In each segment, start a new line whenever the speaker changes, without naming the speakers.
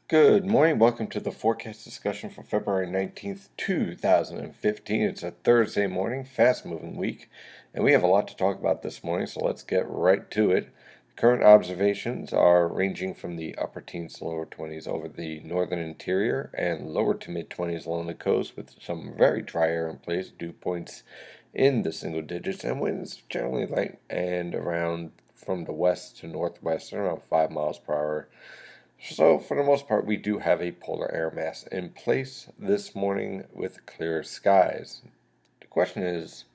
Good morning. Welcome to the forecast discussion for February 19th, 2015. It's a Thursday morning, fast moving week, and we have a lot to talk about this morning, so let's get right to it. Current observations are ranging from the upper teens to lower 20s over the northern interior and lower to mid 20s along the coast, with some very dry air in place, dew points in the single digits, and winds generally light and around from the west to northwest around 5 miles per hour. So, for the most part, we do have a polar air mass in place this morning with clear skies. The question is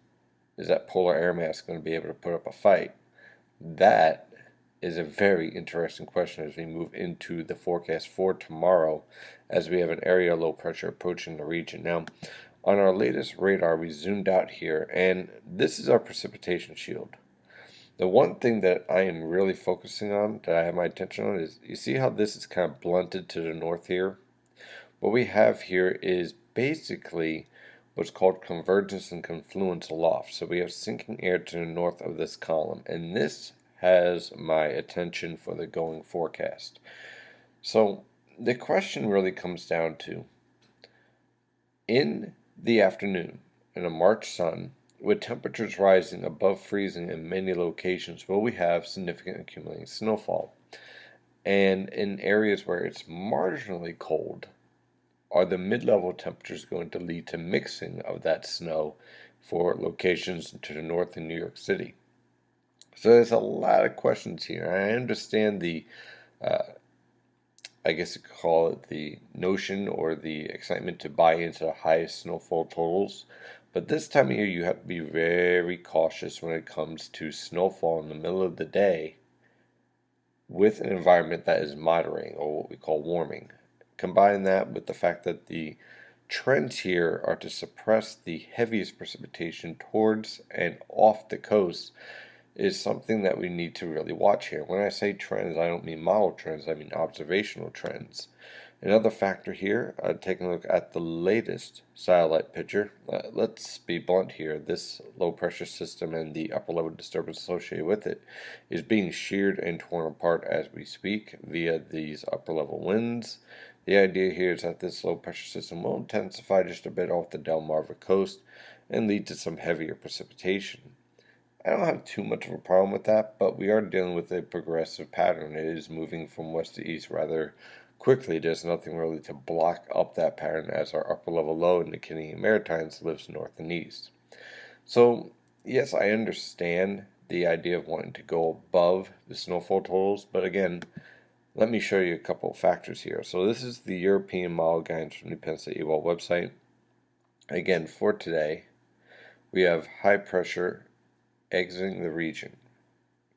that polar air mass going to be able to put up a fight? That is a very interesting question as we move into the forecast for tomorrow, as we have an area low pressure approaching the region. Now, on our latest radar, we zoomed out here, and this is our precipitation shield. The one thing that I am really focusing on, that I have my attention on, is you see how this is kind of blunted to the north here? What we have here is basically what's called convergence and confluence aloft. So we have sinking air to the north of this column, and this has my attention for the going forecast. So the question really comes down to, in the afternoon, in a March sun, with temperatures rising above freezing in many locations, will we have significant accumulating snowfall? And in areas where it's marginally cold, are the mid-level temperatures going to lead to mixing of that snow for locations to the north in New York City? So there's a lot of questions here. I understand the I guess you could call it the notion or the excitement to buy into the highest snowfall totals. But this time of year, you have to be very cautious when it comes to snowfall in the middle of the day with an environment that is moderating, or what we call warming. Combine that with the fact that the trends here are to suppress the heaviest precipitation towards and off the coast, is something that we need to really watch here. When I say trends, I don't mean model trends, I mean observational trends. Another factor here, taking a look at the latest satellite picture, let's be blunt here, this low pressure system and the upper level disturbance associated with it is being sheared and torn apart as we speak via these upper level winds. The idea here is that this low pressure system will intensify just a bit off the Delmarva coast and lead to some heavier precipitation. I don't have too much of a problem with that, but we are dealing with a progressive pattern. It is moving from west to east rather quickly. There's nothing really to block up that pattern as our upper level low in the Canadian Maritimes lives north and east. So, yes, I understand the idea of wanting to go above the snowfall totals, but again, let me show you a couple of factors here. So this is the European model guidance from the Penn State EWOL website. Again, for today, we have high pressure exiting the region.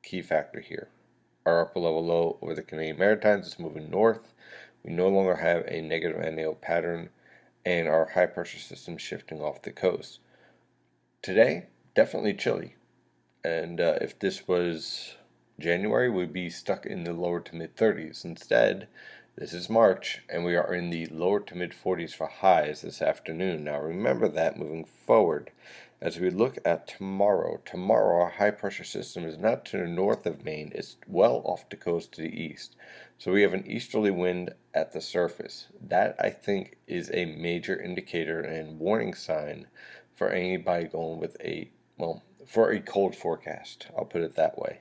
Key factor here. Our upper level low over the Canadian Maritimes is moving north. We no longer have a negative NAO pattern, and our high pressure system shifting off the coast. Today, definitely chilly. And if this was January, we'd be stuck in the lower to mid 30s. Instead, this is March, and we are in the lower to mid 40s for highs this afternoon. Now, remember that moving forward. As we look at tomorrow, our high pressure system is not to the north of Maine, it's well off the coast to the east. So we have an easterly wind at the surface. That, I think, is a major indicator and warning sign for anybody going with for a cold forecast. I'll put it that way.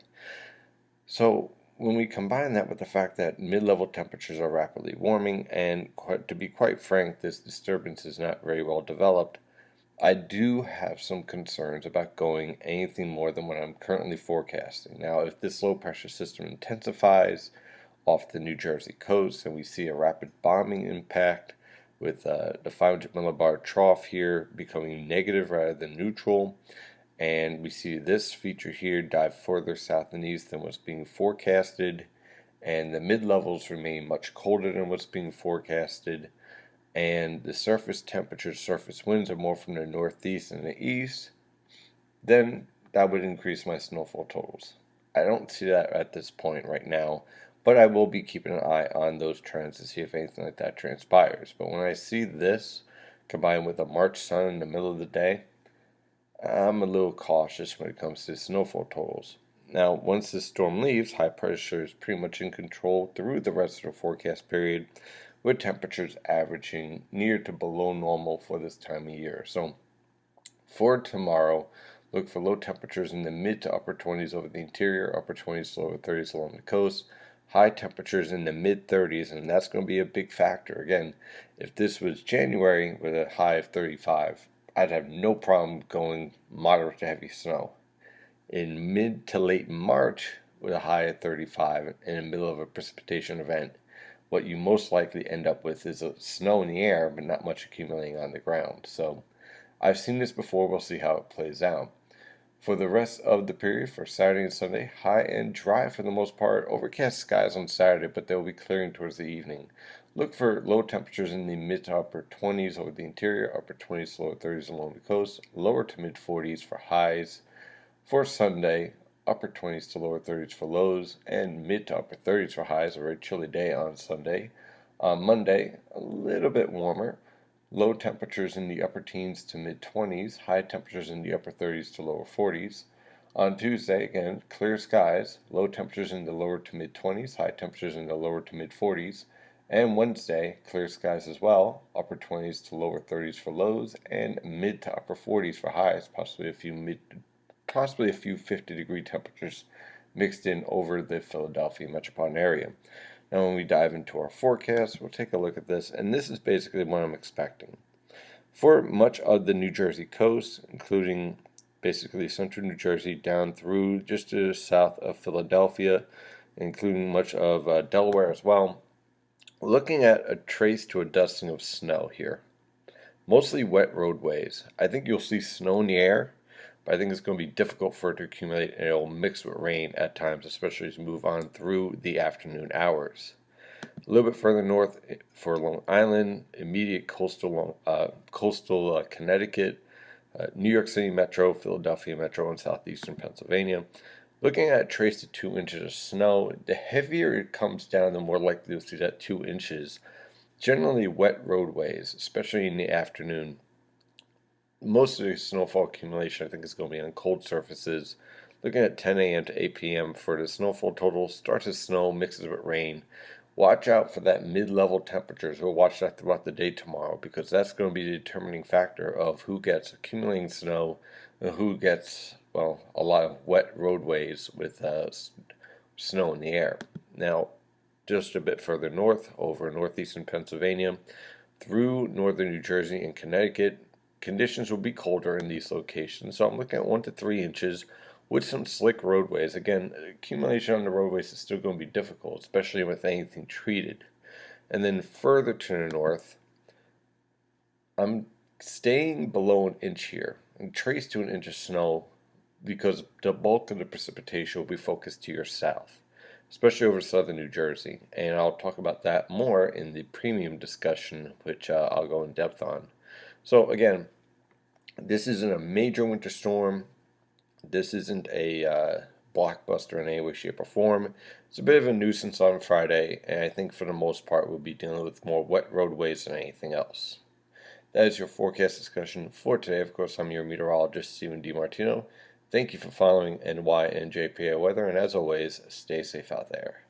So when we combine that with the fact that mid-level temperatures are rapidly warming, and to be quite frank, this disturbance is not very well developed, I do have some concerns about going anything more than what I'm currently forecasting. Now, if this low pressure system intensifies off the New Jersey coast and we see a rapid bombing impact with the 500 millibar trough here becoming negative rather than neutral, and we see this feature here dive further south and east than what's being forecasted, and the mid-levels remain much colder than what's being forecasted, and the surface temperatures, surface winds are more from the northeast and the east, then that would increase my snowfall totals. I don't see that at this point right now, but I will be keeping an eye on those trends to see if anything like that transpires. But when I see this combined with a March sun in the middle of the day, I'm a little cautious when it comes to snowfall totals. Now, once this storm leaves, high pressure is pretty much in control through the rest of the forecast period, with temperatures averaging near to below normal for this time of year. So, for tomorrow, look for low temperatures in the mid to upper 20s over the interior, upper 20s to lower 30s along the coast, high temperatures in the mid 30s, and that's going to be a big factor. Again, if this was January with a high of 35, I'd have no problem going moderate to heavy snow. In mid to late March, with a high of 35 in the middle of a precipitation event, what you most likely end up with is snow in the air, but not much accumulating on the ground. So I've seen this before. We'll see how it plays out. For the rest of the period, for Saturday and Sunday, high and dry for the most part. Overcast skies on Saturday, but they will be clearing towards the evening. Look for low temperatures in the mid to upper 20s over the interior, upper 20s to lower 30s along the coast, lower to mid 40s for highs. For Sunday, upper 20s to lower 30s for lows, and mid to upper 30s for highs. A very chilly day on Sunday. On Monday, a little bit warmer. Low temperatures in the upper teens to mid 20s, high temperatures in the upper 30s to lower 40s. On Tuesday, again, clear skies, low temperatures in the lower to mid 20s, high temperatures in the lower to mid 40s. And Wednesday, clear skies as well, upper 20s to lower 30s for lows, and mid to upper 40s for highs, possibly a few 50-degree temperatures mixed in over the Philadelphia metropolitan area. Now, when we dive into our forecast, we'll take a look at this, and this is basically what I'm expecting. For much of the New Jersey coast, including basically central New Jersey down through just to the south of Philadelphia, including much of Delaware as well, looking at a trace to a dusting of snow here. Mostly wet roadways. I think you'll see snow in the air, but I think it's going to be difficult for it to accumulate, and it'll mix with rain at times, especially as you move on through the afternoon hours. A little bit further north for Long Island, immediate coastal Connecticut, New York City Metro, Philadelphia Metro, and southeastern Pennsylvania. Looking at a trace to 2 inches of snow, the heavier it comes down, the more likely you'll see that 2 inches. Generally wet roadways, especially in the afternoon. Most of the snowfall accumulation, I think, is going to be on cold surfaces. Looking at 10 a.m. to 8 p.m. for the snowfall total, starts as snow, mixes with rain. Watch out for that mid-level temperatures. We'll watch that throughout the day tomorrow, because that's going to be the determining factor of who gets accumulating snow and who gets, well, a lot of wet roadways with snow in the air. Now, just a bit further north, over northeastern Pennsylvania, through northern New Jersey and Connecticut, conditions will be colder in these locations. So I'm looking at 1 to 3 inches with some slick roadways. Again, accumulation on the roadways is still going to be difficult, especially with anything treated. And then further to the north, I'm staying below an inch here, and trace to an inch of snow, because the bulk of the precipitation will be focused to your south, especially over southern New Jersey. And I'll talk about that more in the premium discussion, which I'll go in depth on. So again, this isn't a major winter storm. This isn't a blockbuster in any way, shape, or form. It's a bit of a nuisance on Friday, and I think for the most part we'll be dealing with more wet roadways than anything else. That is your forecast discussion for today. Of course, I'm your meteorologist, Stephen DiMartino. Thank you for following NYNJPA Weather, and as always, stay safe out there.